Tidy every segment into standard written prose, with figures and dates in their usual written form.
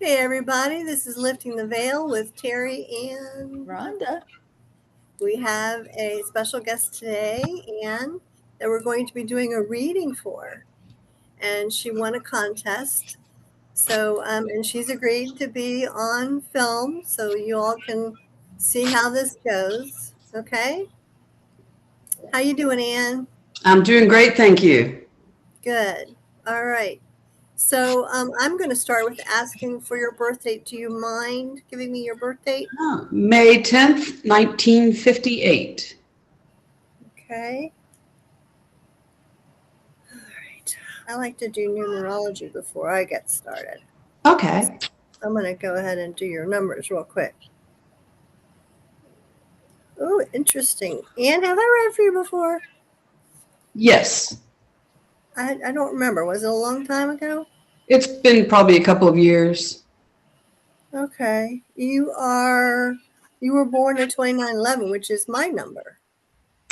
Hey everybody, this is Lifting the Veil with Terri and Rhonda. We have a special guest today, Anne, that we're going to be doing a reading for. And she won a contest. So, and she's agreed to be on film so you all can see how this goes. Okay? How you doing, Anne? I'm doing great, thank you. Good. All right. So I'm going to start with asking for your birth date. Do you mind giving me your birth date? May 10th, 1958. Okay. All right. I like to do numerology before I get started. Okay. I'm going to go ahead and do your numbers real quick. Oh, interesting. Anne, have I read for you before? Yes. I don't remember. Was it a long time ago? It's been probably a couple of years. Okay. You were born in 2911, which is my number.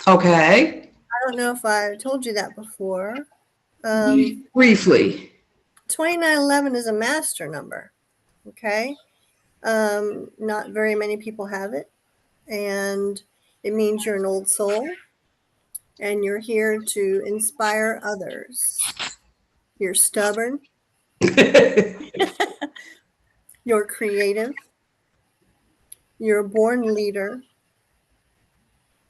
Okay. I don't know if I told you that before. Briefly. 2911 is a master number. Okay. Not very many people have it. And it means you're an old soul and you're here to inspire others. You're stubborn. You're creative. You're a born leader.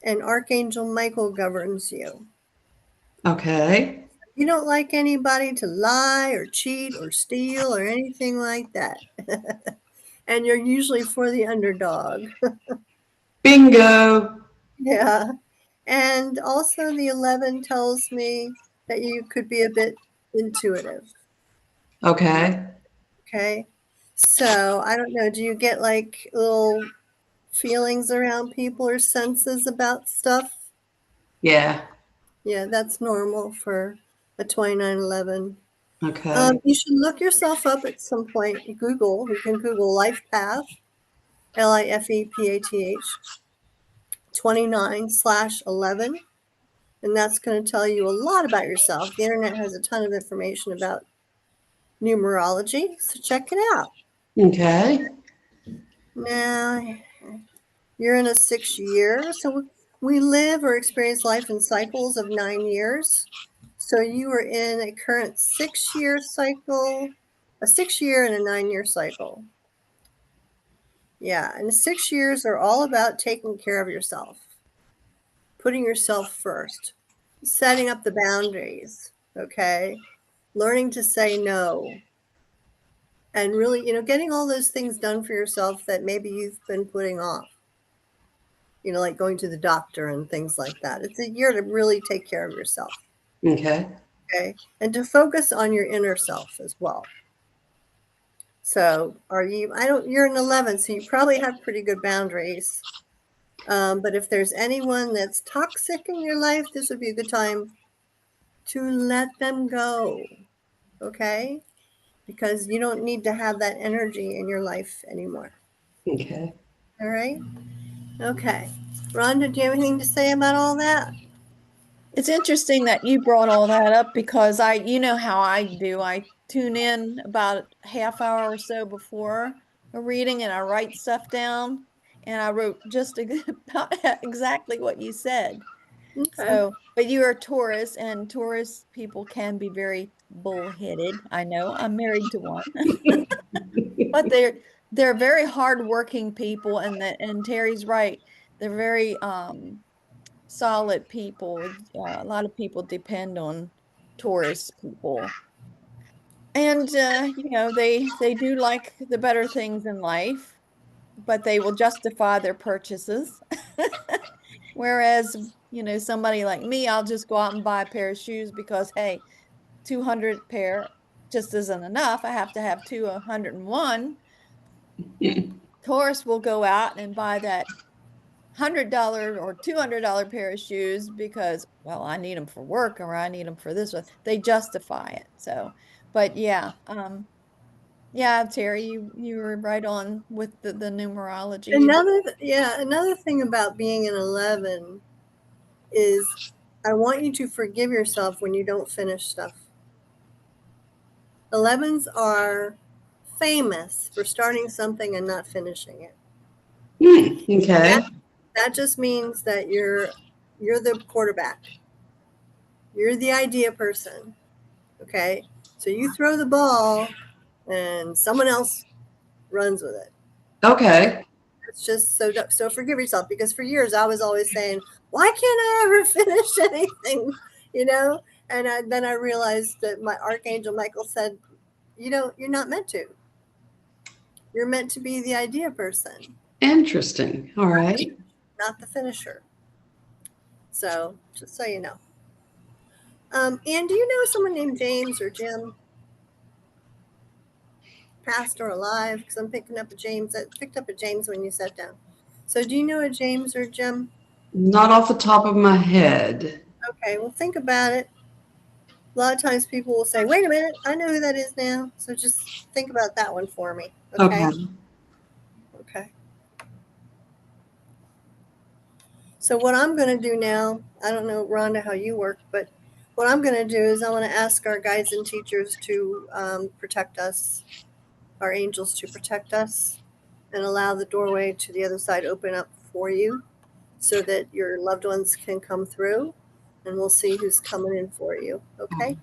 And Archangel Michael governs you. Okay. You don't like anybody to lie or cheat or steal or anything like that. And you're usually for the underdog. Bingo. Yeah. And also the 11 tells me that you could be a bit intuitive. Okay. Okay. So I don't know. Do you get like little feelings around people or senses about stuff? Yeah. Yeah, that's normal for a 2911. Okay. You should look yourself up at some point. You can Google Life Path, LIFEPATH 29/11. And that's going to tell you a lot about yourself. The internet has a ton of information about numerology, so check it out. Okay. Now, you're in a 6th year, so we live or experience life in cycles of 9 years. So you are in a current 6-year cycle, a 6-year and a 9-year cycle. Yeah, and the 6 years are all about taking care of yourself, putting yourself first, setting up the boundaries, okay? Learning to say no, and really, getting all those things done for yourself that maybe you've been putting off, like going to the doctor and things like that. It's a year to really take care of yourself. Okay. Okay. And to focus on your inner self as well. So you're an 11, so you probably have pretty good boundaries. But if there's anyone that's toxic in your life, this would be a good time to let them go. Okay. Because you don't need to have that energy in your life anymore. Okay. All right. Okay. Rhonda, do you have anything to say about all that? It's interesting that you brought all that up because you know how I do. I tune in about a half hour or so before a reading and I write stuff down. And I wrote just about exactly what you said. Okay. So, but you are Taurus, and Taurus people can be very bullheaded. I know I'm married to one, but they're very hardworking people, and Terry's right. They're very solid people. A lot of people depend on Taurus people. And they do like the better things in life, but they will justify their purchases. Whereas, somebody like me, I'll just go out and buy a pair of shoes because hey, 200 pair just isn't enough. I have to have 101. Taurus will go out and buy that $100 or $200 pair of shoes because, well, I need them for work or I need them for this. They justify it. So, but yeah, Terry, you were right on with the numerology. Another thing about being an 11 is I want you to forgive yourself when you don't finish stuff. 11s are famous for starting something and not finishing it. Okay. That just means that you're the quarterback. You're the idea person. Okay? So you throw the ball and someone else runs with it. Okay. It's just so forgive yourself, because for years I was always saying, why can't I ever finish anything? You know? And then I realized that my Archangel Michael said, you're not meant to. You're meant to be the idea person, Interesting. All right. not the finisher. So just so you know. Ann, do you know someone named James or Jim, past or alive? Because I'm picking up a James. I picked up a James when you sat down. So do you know a James or Jim? Not off the top of my head. Okay, well, think about it. A lot of times people will say, wait a minute, I know who that is now. So just think about that one for me. Okay. Okay. So what I'm going to do now, I don't know, Rhonda, how you work, but what I'm going to do is I want to ask our guides and teachers to protect us, our angels to protect us, and allow the doorway to the other side open up for you so that your loved ones can come through, and we'll see who's coming in for you. Okay?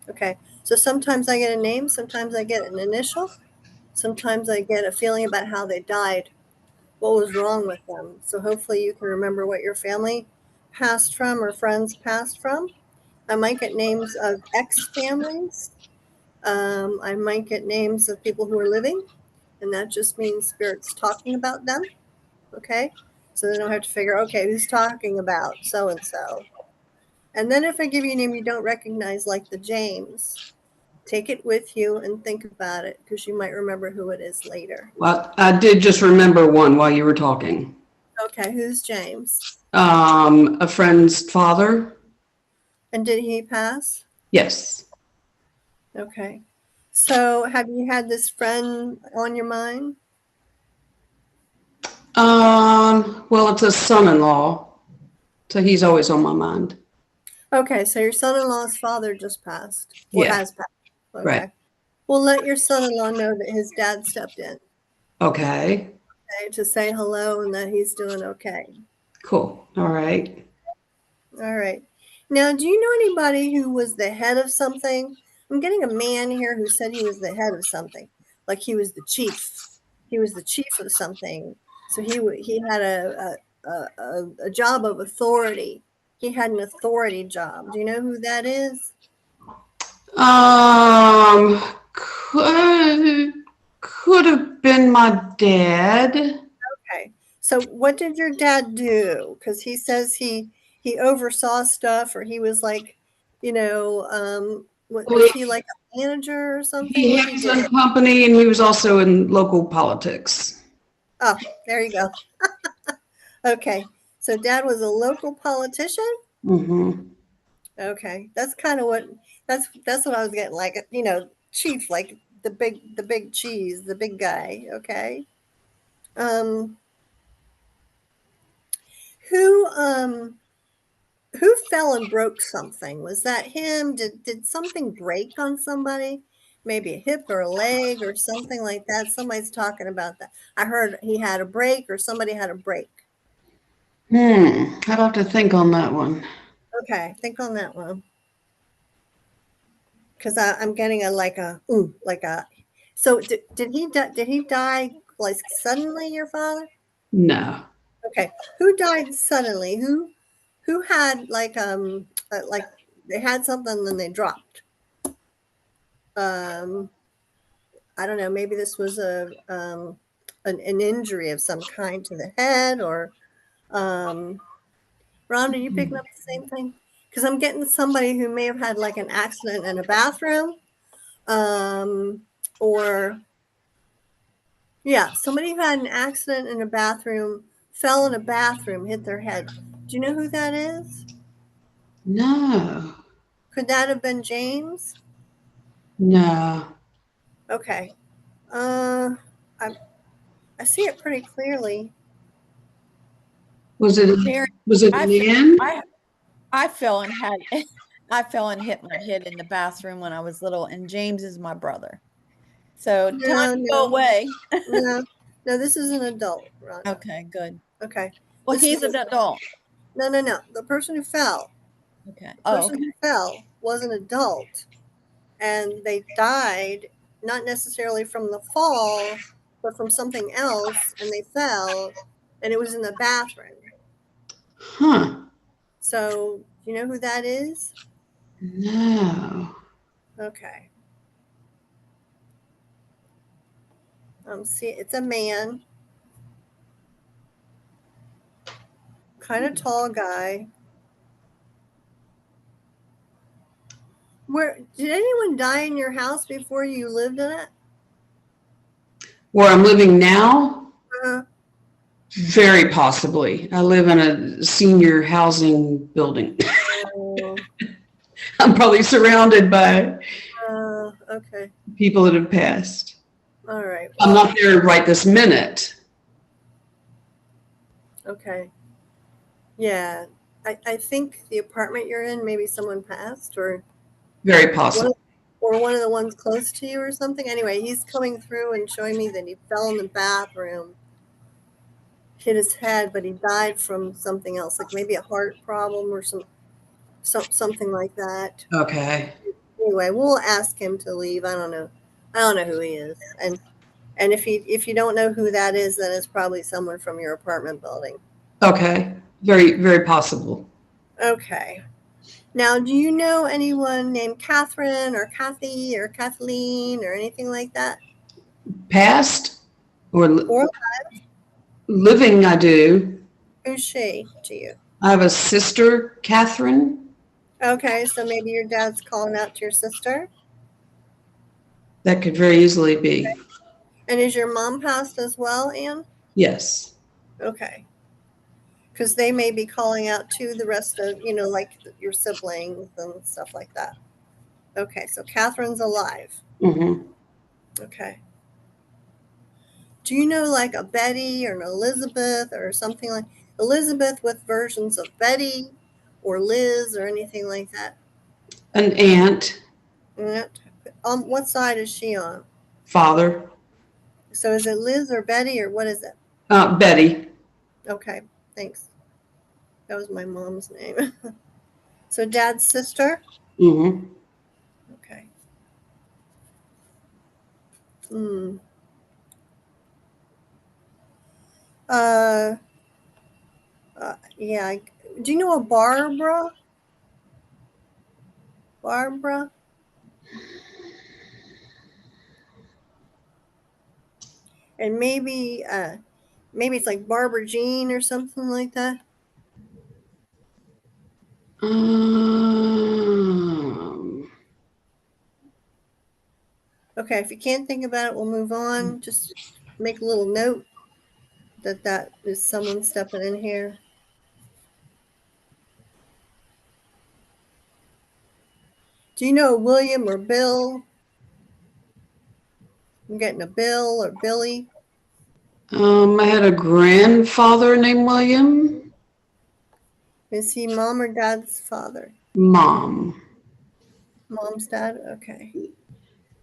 Okay. So sometimes I get a name, sometimes I get an initial, sometimes I get a feeling about how they died, what was wrong with them. So hopefully you can remember what your family passed from or friends passed from. I might get names of ex-families. I might get names of people who are living, and that just means spirits talking about them. Okay? So they don't have to figure, okay, who's talking about so-and-so. And then if I give you a name you don't recognize, like the James, take it with you and think about it, because you might remember who it is later. Well, I did just remember one while you were talking. Okay, who's James? A friend's father. And did he pass? Yes. Okay. So have you had this friend on your mind? Well, it's a son-in-law, so he's always on my mind. Okay, so your son-in-law's father just passed, or Yeah. has passed. Okay. Right. Well, let your son-in-law know that his dad stepped in, Okay. okay, to say hello and that he's doing okay. Cool. All right. All right. Now, do you know anybody who was the head of something? I'm getting a man here who said he was the head of something, like he was the chief. He was the chief of something. So he had a job of authority. He had an authority job. Do you know who that is? Could have been my dad. Okay. So what did your dad do? Because he says he oversaw stuff, or he was like, was he like a manager or something? He What had did he his do? own company, and he was also in local politics. Oh, there you go. Okay. So dad was a local politician? Mm-hmm. Okay. That's kind of that's what I was getting, like, chief, like the big cheese, the big guy. Okay. Um who who fell and broke something? Was that him? Did something break on somebody? Maybe a hip or a leg or something like that. Somebody's talking about that. I heard he had a break, or somebody had a break. I'd have to think on that one. Okay, think on that one. Because I'm getting a like a ooh, like a. So did he die like suddenly, your father? No. Okay, who died suddenly? Who had like they had something and they dropped? I don't know. Maybe this was an injury of some kind to the head, or Rhonda, you picking up the same thing? Because I'm getting somebody who may have had like an accident in a bathroom, or yeah, somebody who had an accident in a bathroom, fell in a bathroom, hit their head. Do you know who that is? No. Could that have been James? No. Okay. I see it pretty clearly. Was it Mary, a man? I fell and I fell and hit my head in the bathroom when I was little, and James is my brother. So No, time to go no. away. No, no, this is an adult, Rhonda. Okay, good. Okay. Well, This he's is an adult. no, no, no. The person who fell. Okay. The Oh, person okay. who fell was an adult, and they died not necessarily from the fall, but from something else, and they fell, and it was in the bathroom. Huh. So, you know who that is? No. Okay. See, it's a man, kind of tall guy. Where did anyone die in your house before you lived in it? Where I'm living now? Uh, Very possibly. I live in a senior housing building. oh, I'm probably surrounded by okay. people that have passed. All right. I'm Well, not there right this minute. okay. Yeah. I think the apartment you're in, maybe someone passed or Very one possible. of, or one of the ones close to you or something. Anyway, he's coming through and showing me that he fell in the bathroom, hit his head, but he died from something else, like maybe a heart problem or something like that. Okay. Anyway, we'll ask him to leave. I don't know. I don't know who he is. And if you don't know who that is, then it's probably someone from your apartment building. Okay. Very, very possible. Okay. Now, do you know anyone named Catherine or Kathy or Kathleen or anything like that? Past or Or living, I do. who's she to you? I have a sister, Catherine. Okay, so maybe your dad's calling out to your sister. That could very easily be. And is your mom passed as well, Anne? Yes. Okay. Because they may be calling out to the rest of, like your siblings and stuff like that. Okay, so Catherine's alive. Mm-hmm. Okay. Do you know like a Betty or an Elizabeth or something like Elizabeth with versions of Betty or Liz or anything like that? An aunt, What side is she on? father, So is it Liz or Betty or what is it? Betty. Okay, thanks. That was my mom's name. So dad's sister? Mm-hmm. Okay. Hmm. Uh, yeah. Do you know a Barbara? Barbara? And maybe it's like Barbara Jean or something like that. Um, Okay, if you can't think about it, we'll move on. Just make a little note that is someone stepping in here. Do you know William or Bill? I'm getting a Bill or Billy. I had a grandfather named William. Is he mom or dad's father? Mom. Mom's dad? Okay.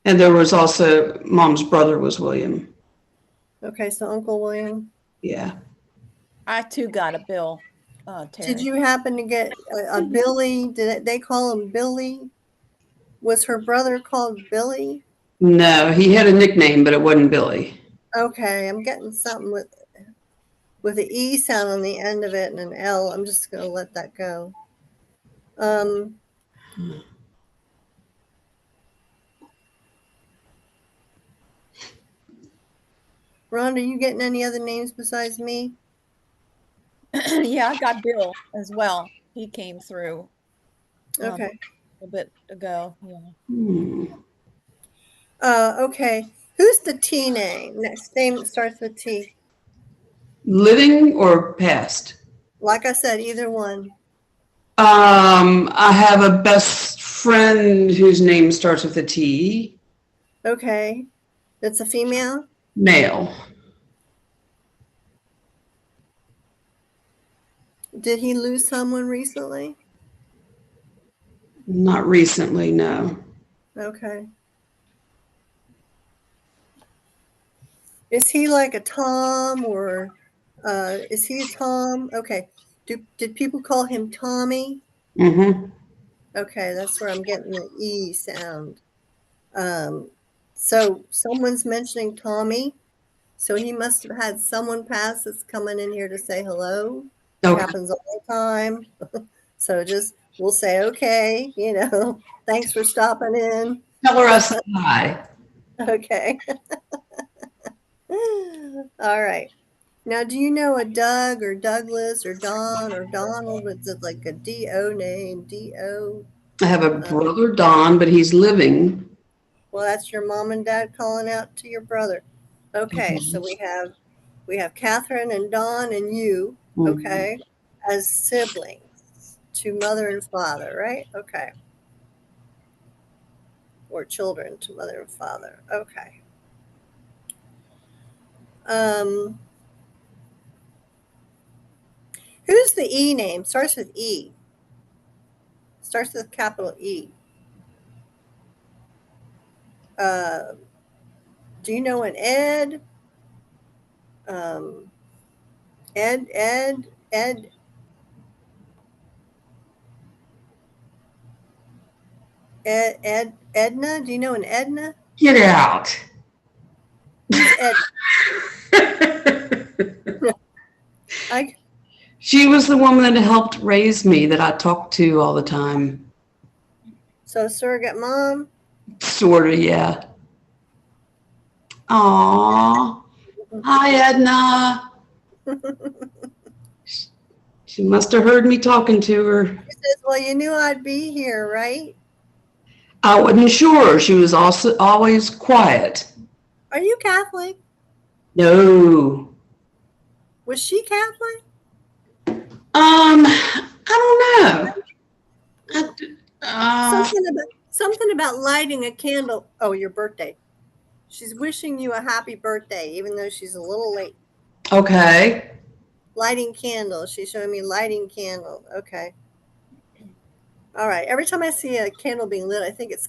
And there was also mom's brother was William. Okay, so Uncle William. Yeah. I too got a bill, Did Terry. you happen to get a Billy? Did they call him Billy? Was her brother called Billy? No, he had a nickname, but it wasn't Billy. Okay, I'm getting something with the E sound on the end of it and an L. I'm just going to let that go. Rhonda, you getting any other names besides me? Yeah, I got Bill as well. He came through Okay. a bit ago. Yeah. Hmm. Okay. Who's the T name? Next name starts with T. Living or past? Like I said, either one. I have a best friend whose name starts with a T. Okay. That's a female? Male. Did he lose someone recently? Not recently, no. Okay. Is he like a Tom or is he a Tom? Okay. Did people call him Tommy? Mm-hmm. Okay, that's where I'm getting the E sound. So someone's mentioning Tommy. So he must have had someone pass that's coming in here to say hello. It Okay. happens all the time. So just we'll say, okay, thanks for stopping in. Tell her I said hi. Okay. All right. Now, do you know a Doug or Douglas or Don or Donald? Is it like a D-O name? D-O? I have a brother, Don, but he's living. Well, that's your mom and dad calling out to your brother. Okay, so we have Catherine and Don and you, Mhm. okay, as siblings to mother and father, right? Okay. Or children to mother and father. Okay. Um, who's the E name? Starts with E. Starts with capital E. Uh, do you know an Ed? Um, Ed, Edna? Do you know an Edna? Get out. Who's Ed? I She was the woman that helped raise me that I talked to all the time. so surrogate mom. Sort of, yeah. Aw. Hi, Edna. She must have heard me talking to her. She says, "Well, you knew I'd be here, right? I wasn't sure. She was also always quiet. Are you Catholic? No. Was she Catholic? I don't know. Uh, Something about lighting a candle. Oh, your birthday. She's wishing you a happy birthday, even though she's a little late. okay. Lighting candles. She's showing me lighting candles. Okay. All right. Every time I see a candle being lit, I think it's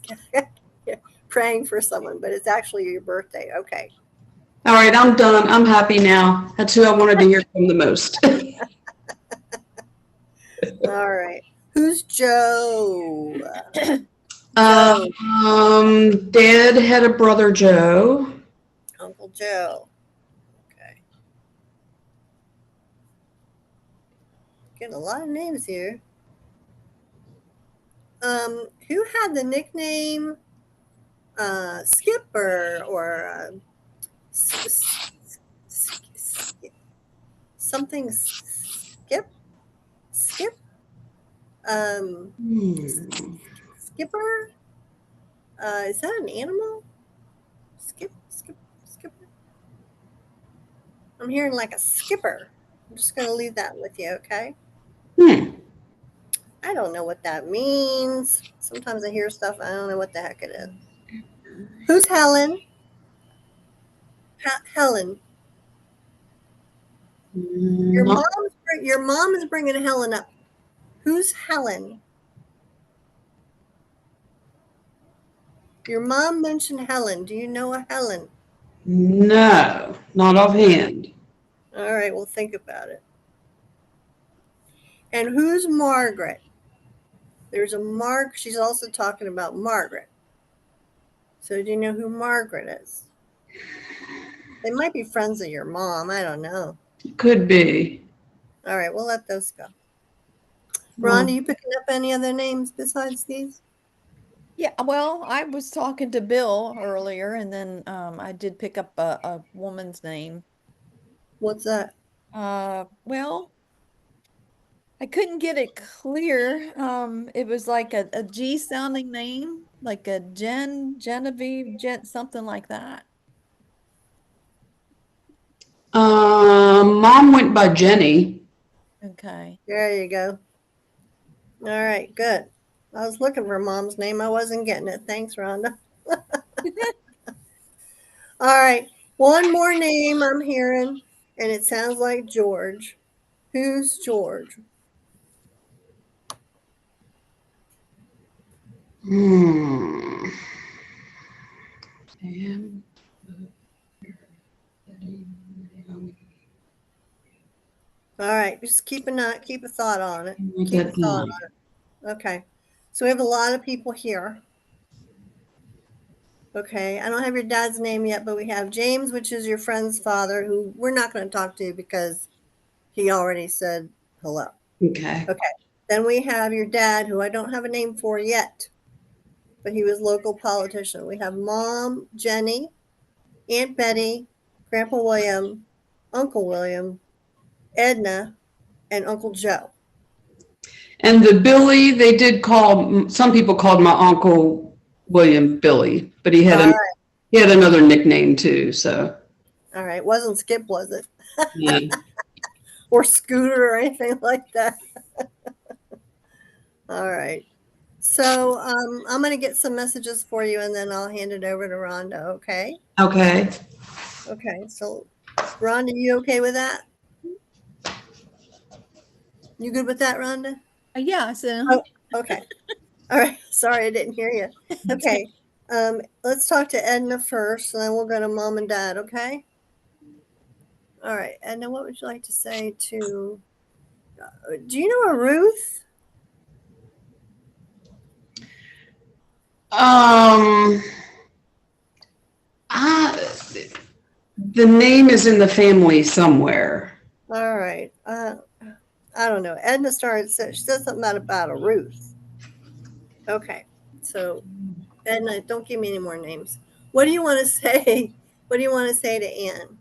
praying for someone, but it's actually your birthday. Okay. All right, I'm done. I'm happy now. That's who I wanted to hear from the most. All right. Who's Joe? Joe. Dad had a brother, Joe. Uncle Joe. Okay. Getting a lot of names here. Who had the nickname Skipper or something Skip? Um, Hmm. Skipper? Is that an animal? Skipper. I'm hearing like a skipper. I'm just going to leave that with you, okay? Hmm. I don't know what that means. Sometimes I hear stuff, I don't know what the heck it is. Who's Helen? Helen. Your Not, mom's your mom is bringing Helen up. Who's Helen? Your mom mentioned Helen. Do you know a Helen? no, not offhand. All right, we'll think about it. And who's Margaret? There's a Mark. She's also talking about Margaret. So do you know who Margaret is? They might be friends of your mom. I don't know. Could be. All right, we'll let those go. Ron, are Well, you picking up any other names besides these? Yeah, well, I was talking to Bill earlier, and then I did pick up a woman's name. What's that? Well, I couldn't get it clear. It was like a G sounding name, like a Genevieve, something like that. Mom went by Jenny. Okay. There you go. All right, good. I was looking for mom's name. I wasn't getting it. Thanks, Rhonda. All right, one more name I'm hearing, and it sounds like George. Who's George? Hmm. All right, just keep a thought on it. Write Keep a that thought down. on it. Okay. So we have a lot of people here. Okay, I don't have your dad's name yet, but we have James, which is your friend's father, who we're not going to talk to because he already said hello. Okay. Okay. Then we have your dad, who I don't have a name for yet, but he was local politician. We have Mom Jenny, Aunt Betty, Grandpa William, Uncle William, Edna, and Uncle Joe. And the Billy, they did call, some people called my uncle William Billy, but he had All a, right. he had another nickname too. So All right. Wasn't Skip, was it? yeah. Or Scooter or anything like that. All right. So I'm going to get some messages for you and then I'll hand it over to Rhonda. Okay. Okay. Okay. So, Rhonda, you okay with that? You good with that, Rhonda? Yeah, I said, Oh, okay. All right. Sorry, I didn't hear you. Okay. Let's talk to Edna first, and then we'll go to Mom and Dad. Okay. All right, Edna, what would you like to say to? Do you know a Ruth? Um, I, the name is in the family somewhere. All right. I don't know. Edna she said something about a Ruth. Okay. So, Edna, don't give me any more names. What do you want to say? What do you want to say to Ann?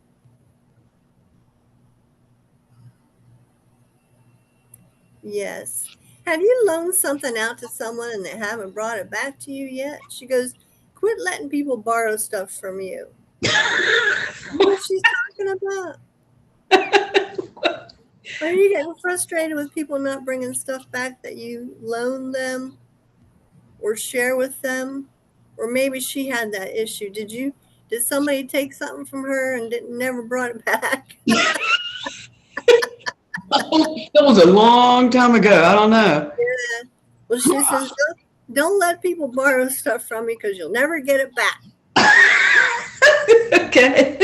Yes. Have you loaned something out to someone and they haven't brought it back to you yet? She goes, quit letting people borrow stuff from you. You know what she's talking about? Are you getting frustrated with people not bringing stuff back that you loaned them or share with them? Or maybe she had that issue. Did somebody take something from her and never brought it back? That was a long time ago. I don't know. Yeah. Well, she says, don't let people borrow stuff from me because you'll never get it back. Okay.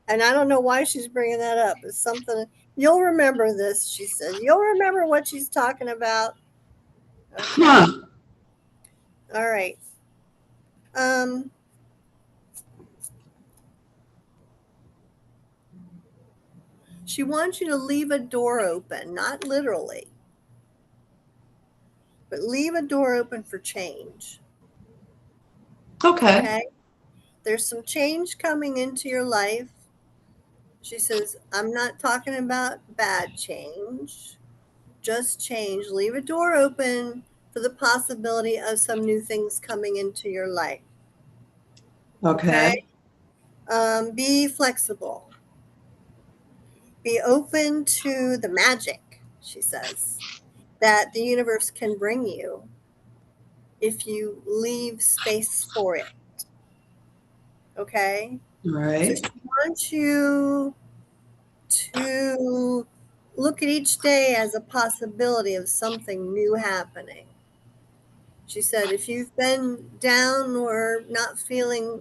And I don't know why she's bringing that up. It's something you'll remember this, she said. You'll remember what she's talking about. Okay. Huh. All right. Um, she wants you to leave a door open, not literally, but leave a door open for change. Okay. Okay. There's some change coming into your life. She says, I'm not talking about bad change, just change. Leave a door open for the possibility of some new things coming into your life. Okay. Be flexible. Be open to the magic, she says, that the universe can bring you if you leave space for it. Okay? All So right. she wants you to look at each day as a possibility of something new happening. She said, if you've been down or not feeling,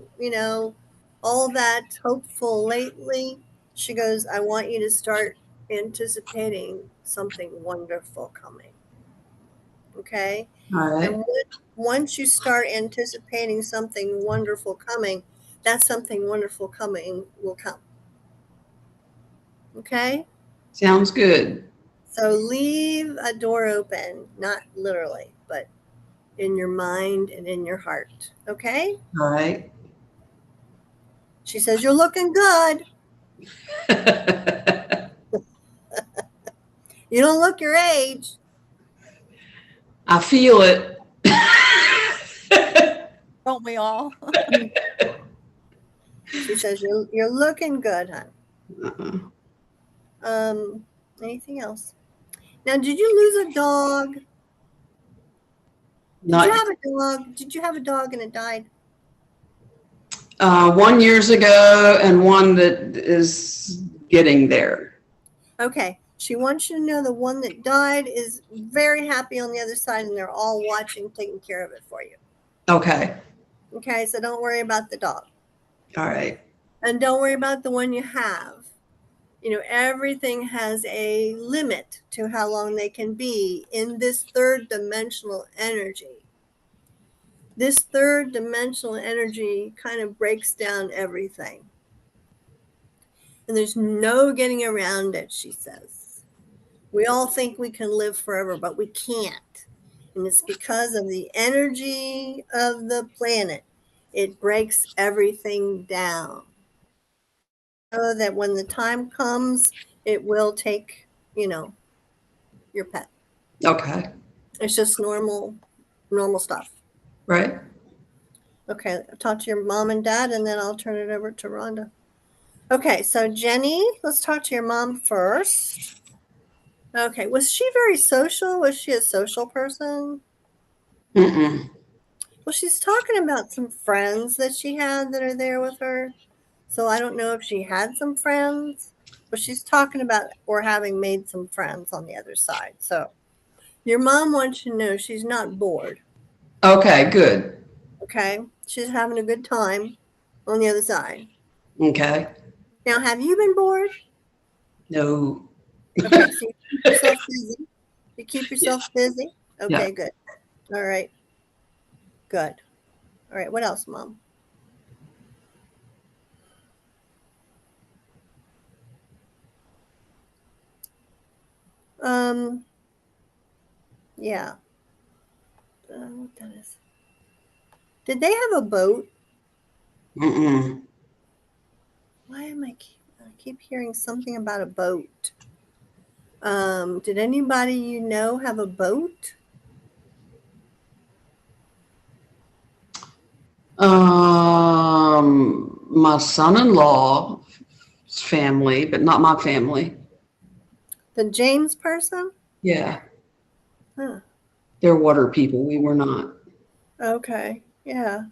all that hopeful lately, she goes, I want you to start anticipating something wonderful coming. Okay? All right. And once you start anticipating something wonderful coming, that something wonderful coming will come. Okay? Sounds good. So leave a door open, not literally, but in your mind and in your heart. Okay? All right. She says, you're looking good. You don't look your age. I feel it. don't we all? She says, you're looking good, hon. Uh-uh. Anything else? Now, did you lose a dog? Did Not you have a dog? Did you have a dog and it died? 1 years ago and one that is getting there. Okay. She wants you to know the one that died is very happy on the other side and they're all watching, taking care of it for you. Okay. Okay. So don't worry about the dog. All right. And don't worry about the one you have. everything has a limit to how long they can be in this third dimensional energy. This third dimensional energy kind of breaks down everything. And there's no getting around it, she says. We all think we can live forever, but we can't. And it's because of the energy of the planet. It breaks everything down. So that when the time comes, it will take, your pet. Okay. It's just normal stuff. Right. Okay, I'll talk to your mom and dad, and then I'll turn it over to Rhonda. Okay, so Jenny, let's talk to your mom first. Okay, was she very social? Was she a social person? Mm-mm. Well, she's talking about some friends that she had that are there with her. So I don't know if she had some friends, but she's talking about or having made some friends on the other side. So your mom wants you to know she's not bored. Okay, good. Okay, she's having a good time on the other side. Okay. Now, have you been bored? No. Okay, so you keep yourself busy. You keep yourself busy? Okay, Yeah. good. All right. Good. All right, what else, Mom? Yeah. What that is? Did they have a boat? Mm-mm. Why am I keep hearing something about a boat? Did anybody you know have a boat? My son-in-law's family, but not my family. The James person? Yeah. Huh. They're water people. We were not. Okay. Yeah.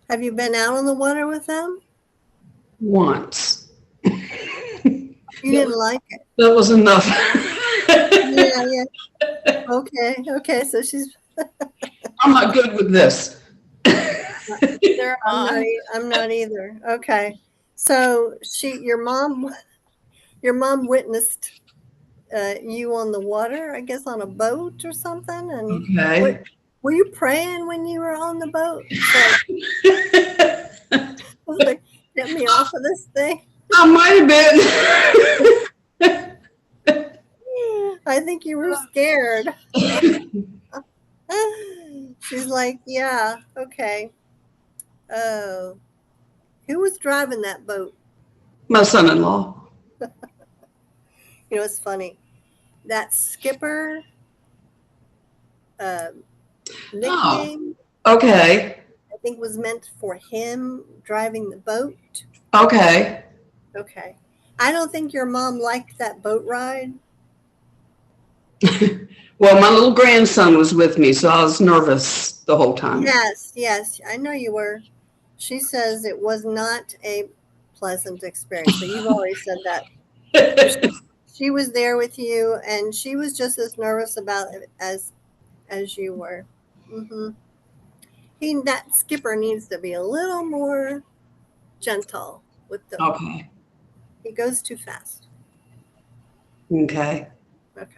Have you been out on the water with them? Once. You didn't like it. That was enough. Yeah, yeah. Okay. Okay. So she's I'm not good with this. Neither am I. I'm not either. Okay. So your mom witnessed you on the water, I guess on a boat or something. And what Okay. were you praying when you were on the boat? It's like, get me off of this thing. I might have been. I think you were scared. She's like, yeah, okay. Oh, who was driving that boat? My son-in-law. It's funny. That skipper Oh, nickname, okay. I think, was meant for him driving the boat. Okay. Okay. I don't think your mom liked that boat ride. Well, my little grandson was with me, so I was nervous the whole time. Yes, yes, I know you were. She says it was not a pleasant experience, but you've already said that. She was there with you, and she was just as nervous about it as you were. Mm-hmm. That skipper needs to be a little more gentle with the. Okay. He goes too fast. Okay. Okay.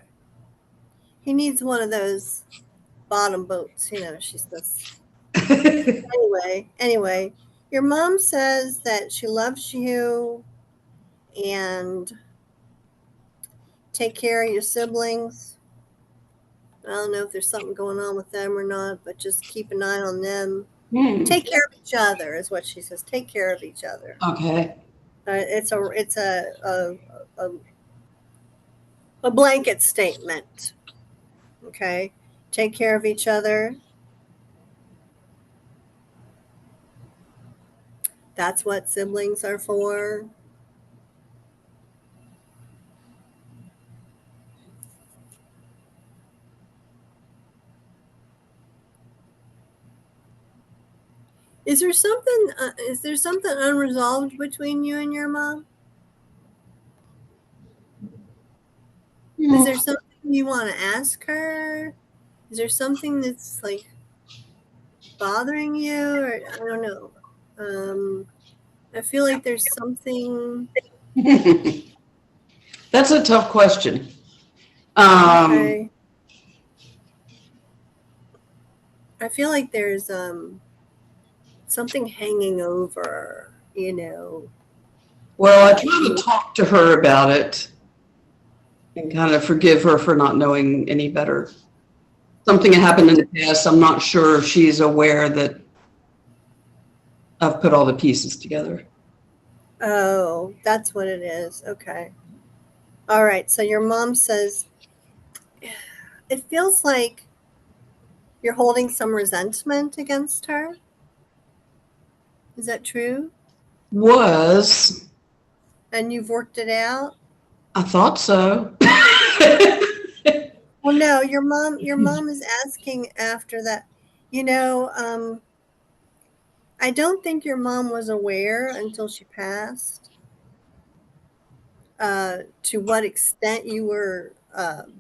He needs one of those bottom boats, she says. Anyway, your mom says that she loves you and take care of your siblings. I don't know if there's something going on with them or not, but just keep an eye on them. Take care of each other is what she says. Take care of each other. Okay. It's a blanket statement. Okay, take care of each other. That's what siblings are for. Is there something unresolved between you and your mom? Is there something you want to ask her? Is there something that's like bothering you, or I don't know? I feel like there's something That's a tough question. Okay. I feel like there's something hanging over, Well, I try to talk to her about it and kind of forgive her for not knowing any better. Something happened in the past. I'm not sure if she's aware that I've put all the pieces together. Oh, that's what it is. Okay. All right. So your mom says it feels like you're holding some resentment against her. Is that true? Was. And you've worked it out? I thought so. Well, no, your mom is asking after that. I don't think your mom was aware until she passed to what extent you were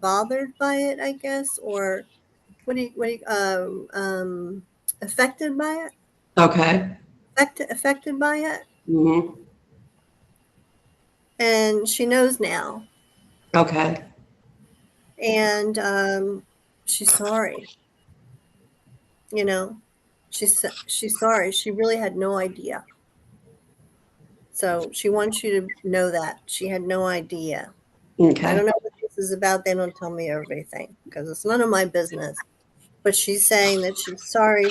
bothered by it, I guess, or affected by it. Okay. Affected by it, Mm-hmm. and she knows now, Okay. and she's sorry. You know, she's sorry. She really had no idea. So she wants you to know that she had no idea. I Okay. don't know what this is about. They don't tell me everything because it's none of my business. But she's saying that she's sorry.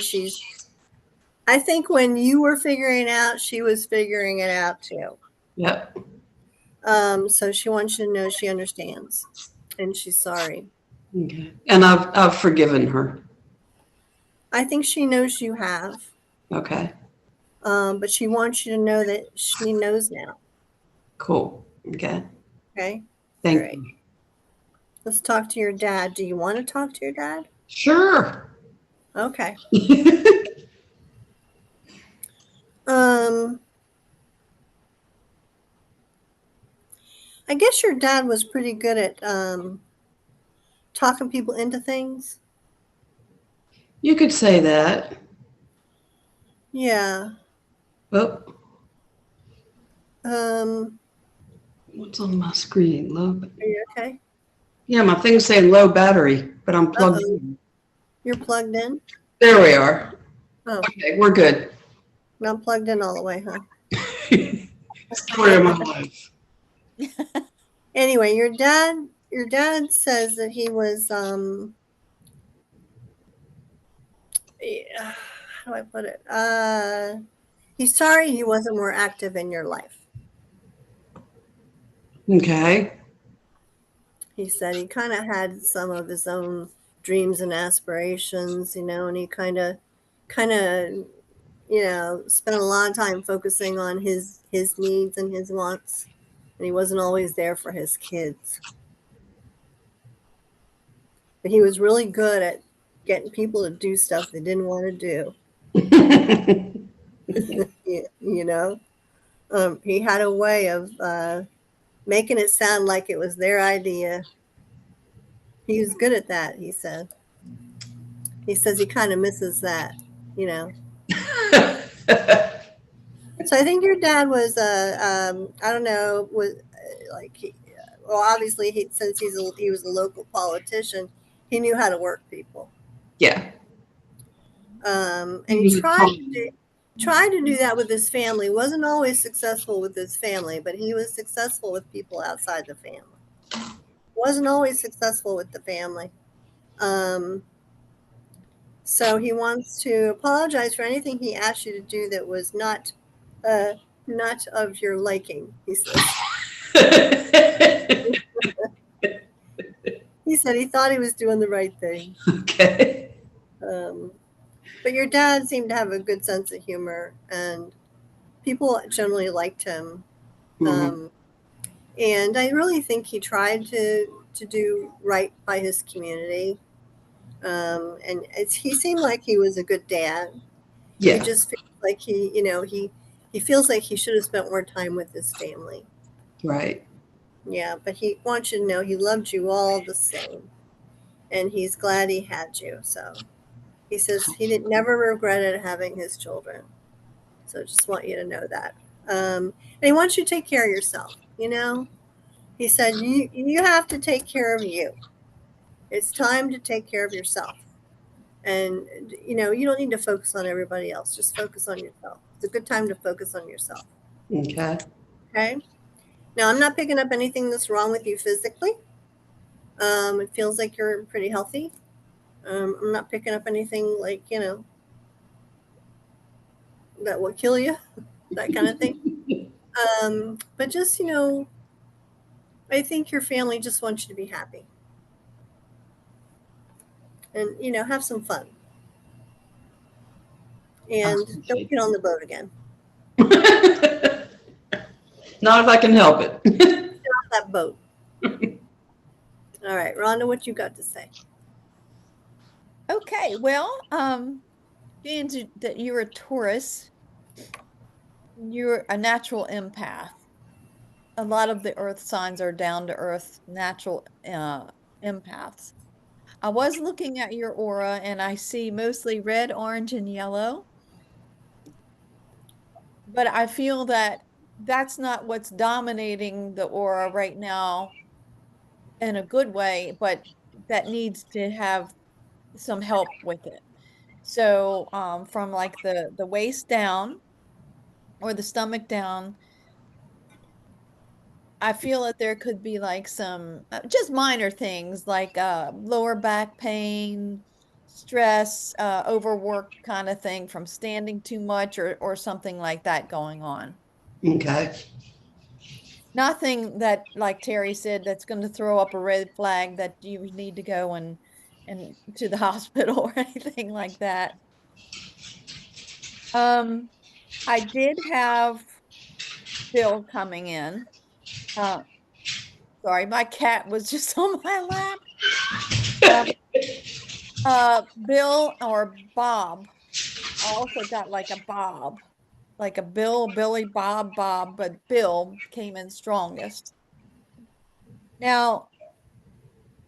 I think when you were figuring it out, she was figuring it out too. Yep. So she wants you to know she understands and she's sorry. Okay. And I've forgiven her. I think she knows you have. Okay. But she wants you to know that she knows now. Cool. Okay. Okay. Thank All right. you. Let's talk to your dad. Do you want to talk to your dad? Sure. Okay. I guess your dad was pretty good at talking people into things. You could say that. Yeah. Oh, Um, what's on my screen? Low. are you okay? Yeah, my thing's saying low battery, but I'm plugged Uh-oh. in. You're plugged in? There we are. Oh, Okay, we're good. not plugged in all the way, huh? Story of my life. Anyway, your dad says that he was how do I put it? He's sorry he wasn't more active in your life. Okay. He said he kind of had some of his own dreams and aspirations, and he kind of spent a lot of time focusing on his needs and his wants, and he wasn't always there for his kids. But he was really good at getting people to do stuff they didn't want to do. you know, he had a way of making it sound like it was their idea. He was good at that. He said. He says he kind of misses that. You know. So I think your dad was I don't know, was like well, obviously since he was a local politician, he knew how to work people. Yeah. And he tried to do that with his family. Wasn't always successful with his family, but he was successful with people outside the family. Wasn't always successful with the family. So he wants to apologize for anything he asked you to do that was not of your liking, he says. He said he thought he was doing the right thing. Okay. But your dad seemed to have a good sense of humor, and people generally liked him. Mhm. And I really think he tried to do right by his community. And he seemed like he was a good dad. He Yeah. just feels like he feels like he should have spent more time with his family. Right. Yeah, but he wants you to know he loved you all the same, and he's glad he had you. So he says he never regretted having his children. So just want you to know that. And he wants you to take care of yourself. you know? He said, you have to take care of you. It's time to take care of yourself. And, you know, you don't need to focus on everybody else. Just focus on yourself. It's a good time to focus on yourself. Okay. Okay. Now, I'm not picking up anything that's wrong with you physically. It feels like you're pretty healthy. I'm not picking up anything like, you know, that will kill you, that kind of thing. But just, you know, I think your family just wants you to be happy. And, you know, have some fun. And don't get on the boat again. Not if I can help it. Get off that boat. All right, Rhonda, what you got to say? Okay, well, being that you're a Taurus, you're a natural empath. A lot of the earth signs are down to earth, natural empaths. I was looking at your aura and I see mostly red, orange, and yellow. But I feel that that's not what's dominating the aura right now in a good way, but that needs to have some help with it. So from like the waist down or the stomach down, I feel that there could be like some just minor things like lower back pain, stress, overwork kind of thing from standing too much or something like that going on. Okay. Nothing that, like Terry said, that's going to throw up a red flag that you need to go and to the hospital or anything like that. I did have Bill coming in. Sorry, my cat was just on my lap. Bill or Bob. I also got like a Bob, like a Bill, Billy, Bob, Bob, but Bill came in strongest. Now,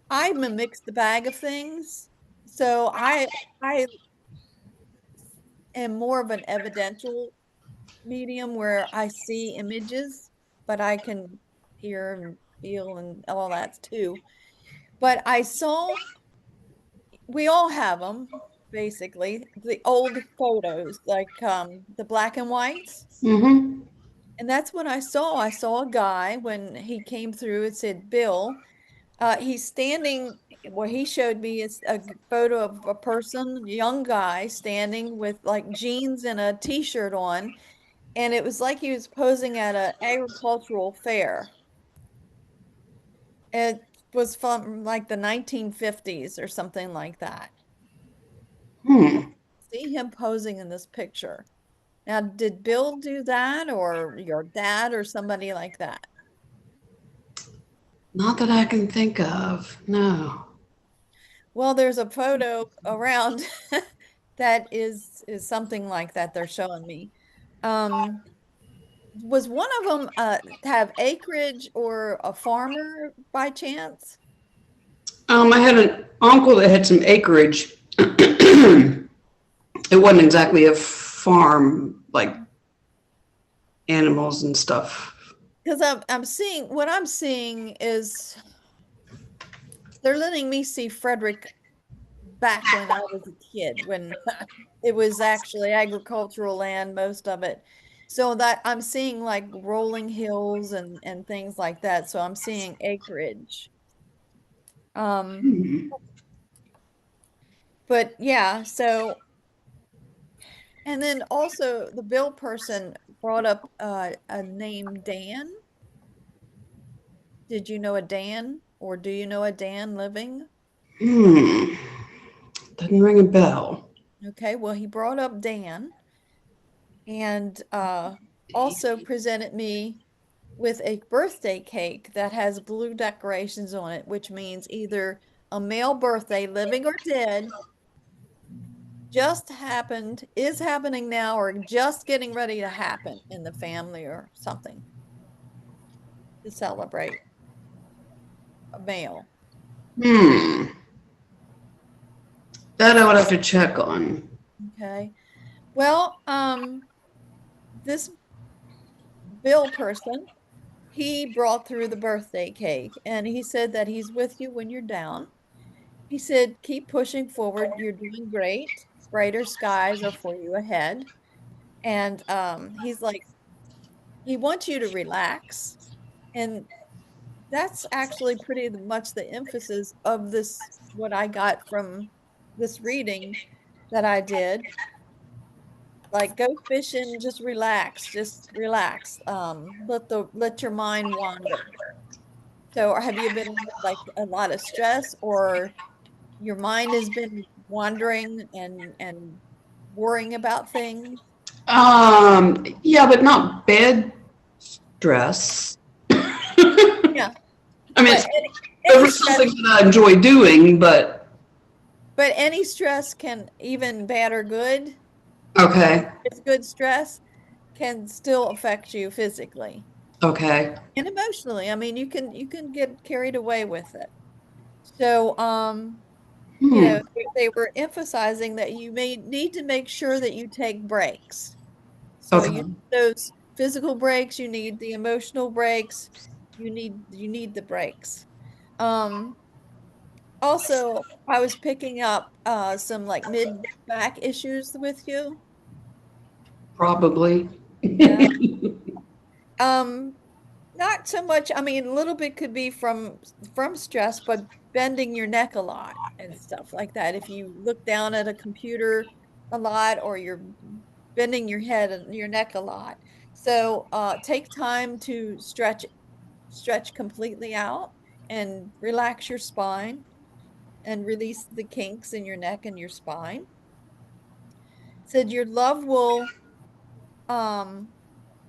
I'm a mixed bag of things. So I am more of an evidential medium where I see images, but I can hear and feel and all that too. But I saw, we all have them, basically, the old photos, like the black and whites. Mm-hmm. And that's what I saw. I saw a guy when he came through, it said Bill. He's standing, what he showed me is a photo of a person, a young guy, standing with like jeans and a t-shirt on. And it was like he was posing at an agricultural fair. It was from like the 1950s or something like that. Hmm. See him posing in this picture. Now, did Bill do that or your dad or somebody like that? Not that I can think of. No. Well, there's a photo around that is something like that they're showing me. Was one of them have acreage or a farmer by chance? I had an uncle that had some acreage. It wasn't exactly a farm, like animals and stuff. Because I'm seeing what I'm seeing is they're letting me see Frederick back when I was a kid, when it was actually agricultural land, most of it. So that I'm seeing like rolling hills and things like that. So I'm seeing acreage. Hmm. But yeah, so and then also the bill person brought up a name Dan. Did you know a Dan or do you know a Dan living? Hmm. Doesn't ring a bell. Okay, well he brought up Dan and also presented me with a birthday cake that has blue decorations on it, which means either a male birthday, living or dead, just happened, is happening now, or just getting ready to happen in the family or something to celebrate a male. Hmm. That I would have to check on. Okay. Well, this Bill person he brought through the birthday cake, and he said that he's with you when you're down. He said, keep pushing forward. You're doing great. Brighter skies are for you ahead. And he's like, he wants you to relax. And that's actually pretty much the emphasis of this, what I got from this reading that I did. Like, go fishing, just relax. Let your mind wander. So have you been under like a lot of stress, or your mind has been wandering and worrying about things? Yeah, but not bed stress. Yeah. I mean, But it's any over stress, something that I enjoy doing, but any stress can, even bad or good, okay, it's good stress, can still affect you physically okay. and emotionally. I mean, you can get carried away with it. So, you Hmm. know, they were emphasizing that you may need to make sure that you take breaks. So you Okay. need those physical breaks, you need the emotional breaks, you need the breaks. Um, Also, I was picking up some like mid back issues with you. Probably. Yeah. Um, Not so much. I mean, a little bit could be from stress, but bending your neck a lot and stuff like that. If you look down at a computer a lot, or you're bending your head and your neck a lot. So take time to stretch completely out and relax your spine and release the kinks in your neck and your spine. Said your love will um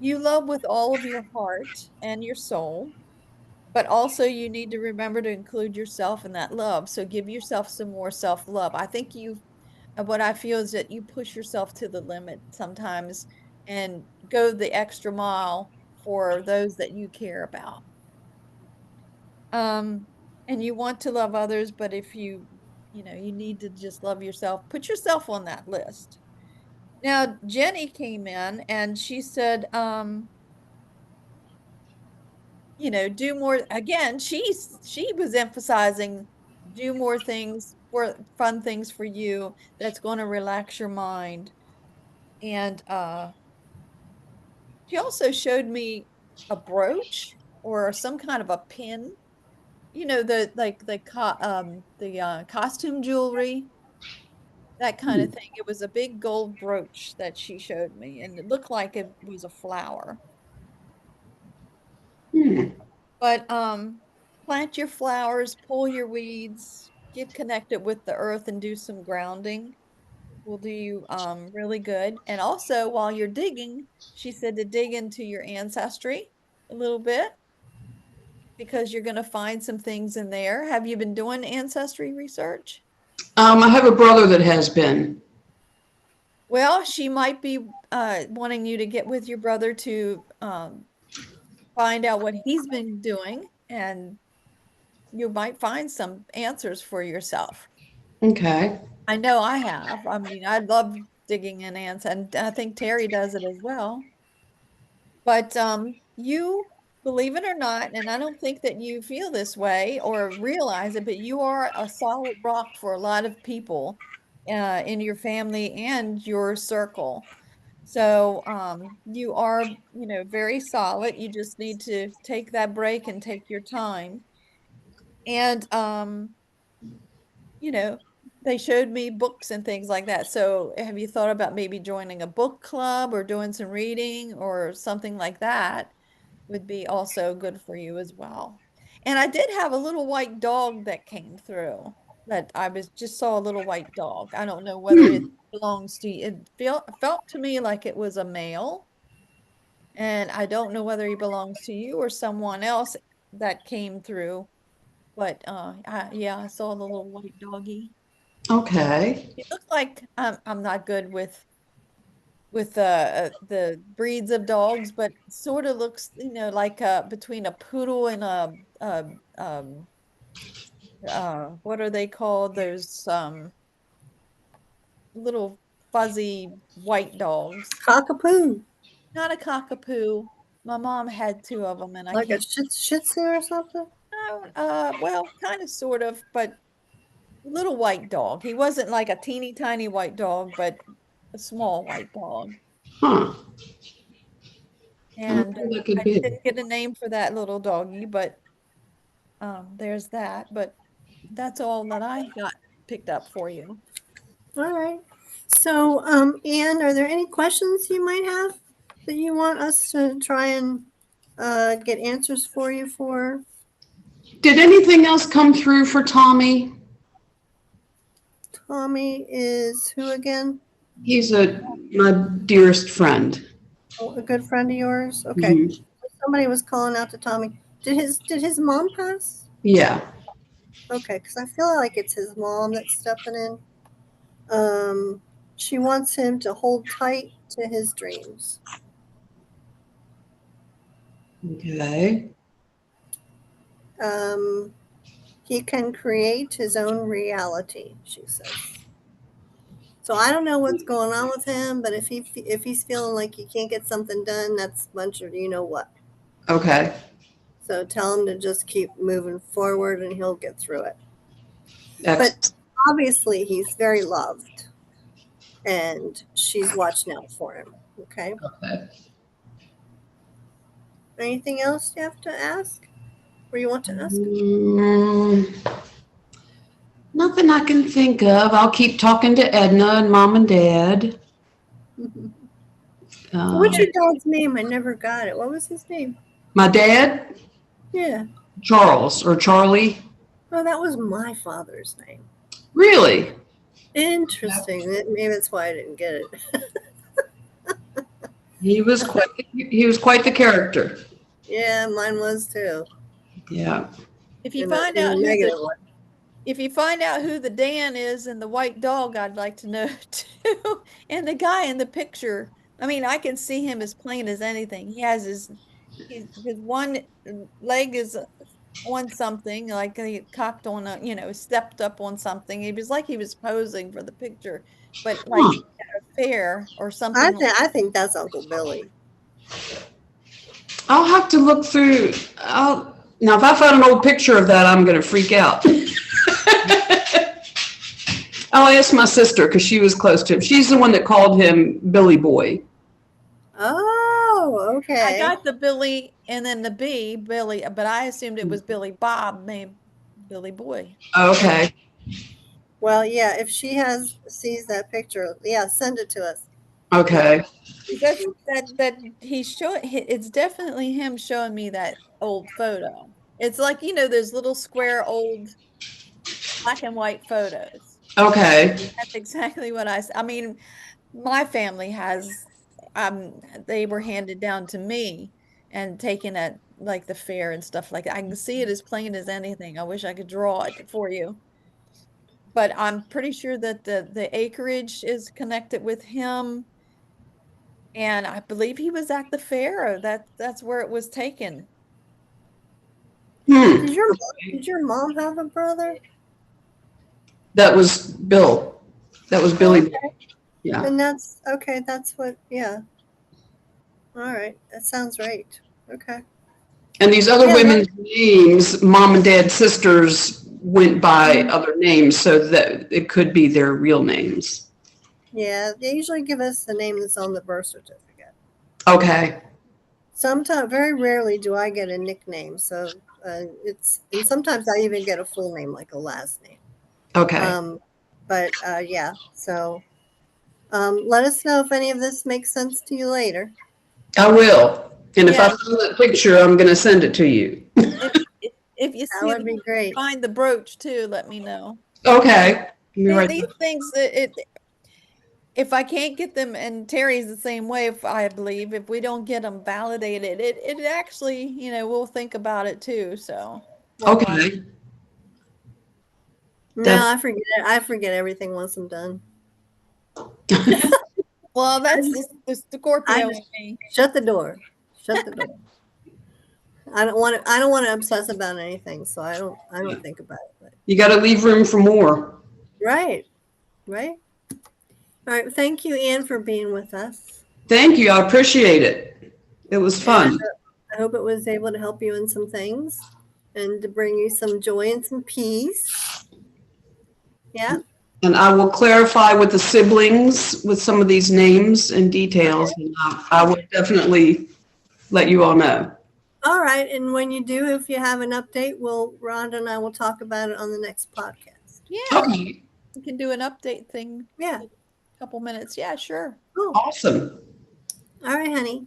you love with all of your heart and your soul. But also, you need to remember to include yourself in that love. So give yourself some more self-love. I think what I feel is that you push yourself to the limit sometimes and go the extra mile for those that you care about. Um, and you want to love others, but if you need to just love yourself, put yourself on that list. Now, Jenny came in and she said, do more. Again, she was emphasizing do more things, for fun things for you that's going to relax your mind. And she also showed me a brooch or some kind of a pin, the like the costume jewelry, that kind Hmm. of thing. It was a big gold brooch that she showed me, and it looked like it was a flower. Hmm. But plant your flowers, pull your weeds, get connected with the earth, and do some grounding will do you really good. And also, while you're digging, she said to dig into your ancestry a little bit, because you're going to find some things in there. Have you been doing ancestry research? I have a brother that has been. Well, she might be wanting you to get with your brother to find out what he's been doing, and you might find some answers for yourself. Okay. I know I have. I mean, I love digging in ants, and I think Terry does it as well. But you, believe it or not, and I don't think that you feel this way or realize it, but you are a solid rock for a lot of people in your family and your circle. So you are, very solid. You just need to take that break and take your time. And you know, they showed me books and things like that. So have you thought about maybe joining a book club or doing some reading or something like that? Would be also good for you as well. And I did have a little white dog that came through, that I was just saw a little white dog. I don't know whether it Hmm. belongs to you. It felt to me like it was a male, and I don't know whether he belongs to you or someone else that came through. But yeah, I saw the little white doggy. Okay. It looked like I'm not good with the breeds of dogs, but sort of looks, like between a poodle and a what are they called? Those little fuzzy white dogs. Cockapoo. Not a cockapoo. My mom had two of them, and I Like a can't. Shih Tzu or something? Well, kind of, sort of, but little white dog. He wasn't like a teeny tiny white dog, but a small white dog. Huh. I wonder And who that could I be. didn't get a name for that little doggy, but there's that. But that's all that I got picked up for you. All right. So, Anne, are there any questions you might have that you want us to try and get answers for you for? Did anything else come through for Tommy? Tommy is who again? He's my dearest friend. Oh, a good friend of yours? Okay. Mhm. Somebody was calling out to Tommy. Did his mom pass? Yeah. Okay, because I feel like it's his mom that's stepping in. She wants him to hold tight to his dreams. Okay. He can create his own reality, she says. So I don't know what's going on with him, but if he's feeling like he can't get something done, that's a bunch of you know what. Okay. So tell him to just keep moving forward, and he'll get through it. Excellent. Obviously, he's very loved, and she's watching out for him. Okay. Okay. Anything else you have to ask, or you want to ask? Nothing I can think of. I'll keep talking to Edna and Mom and Dad. What's your dad's name? I never got it. What was his name? My dad? Yeah. Charles or Charlie. Oh, that was my father's name. Really? Interesting. Maybe that's why I didn't get it. He was quite the character. Yeah, mine was too. Yeah. If you In find a out who negative way. if you find out who the Dan is and the white dog, I'd like to know too. And the guy in the picture, I mean, I can see him as plain as anything. He has his one leg is on something, like he cocked on stepped up on something. It was like he was posing for the picture, but like Huh. at a fair or something. I think that's Uncle Billy. I'll have to look through. Now, if I find an old picture of that, I'm going to freak out. I'll ask my sister because she was close to him. She's the one that called him Billy Boy. Oh, okay. I got the Billy and then the B, Billy, but I assumed it was Billy Bob named Billy Boy. Okay. Well, yeah, if she sees that picture, yeah, send it to us. Okay. That he's showing, it's definitely him showing me that old photo. It's like, those little square old black and white photos. Okay. That's exactly what I mean, my family has, they were handed down to me and taken at like the fair and stuff like that. I can see it as plain as anything. I wish I could draw it for you. But I'm pretty sure that the acreage is connected with him. And I believe he was at the fair. That's where it was taken. Hmm. Did your mom have a brother? That was Bill. That was Billy. Okay. Yeah. And that's okay. That's what. Yeah. All right. That sounds right. Okay. And these other women's names, Mom and Dad sisters, went by other names, so that it could be their real names. Yeah, they usually give us the name that's on the birth certificate. Okay. Sometimes, very rarely, do I get a nickname. So and sometimes I even get a full name, like a last name. Okay. But yeah. So let us know if any of this makes sense to you later. I will. And if I find that picture, I'm going to send it to you. If you That would be great. Find the brooch too, let me know. Okay. These things if I can't get them, and Terry's the same way, I believe, if we don't get them validated, it actually, we'll think about it too. So Okay. No, I forget it. I forget everything once I'm done. Well, that's the Scorpio in me. Shut the door. Shut the door. I don't want to obsess about anything, so I don't think about it. But. You got to leave room for more. Right. All right. Thank you, Anne, for being with us. Thank you. I appreciate it. It was fun. I hope it was able to help you in some things and to bring you some joy and some peace. Yeah. And I will clarify with the siblings with some of these names and details. Okay. And I will definitely let you all know. All right. And when you do, if you have an update, Rhonda and I will talk about it on the next podcast. Yeah, Okay. we can do an update thing. Yeah. A couple minutes. Yeah, sure. Cool. Awesome. All right, honey.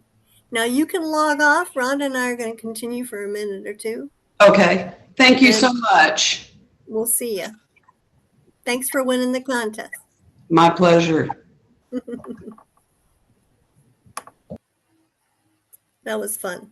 Now you can log off. Rhonda and I are going to continue for a minute or two. Okay. Thank you so much. We'll see you. Thanks for winning the contest. My pleasure. That was fun.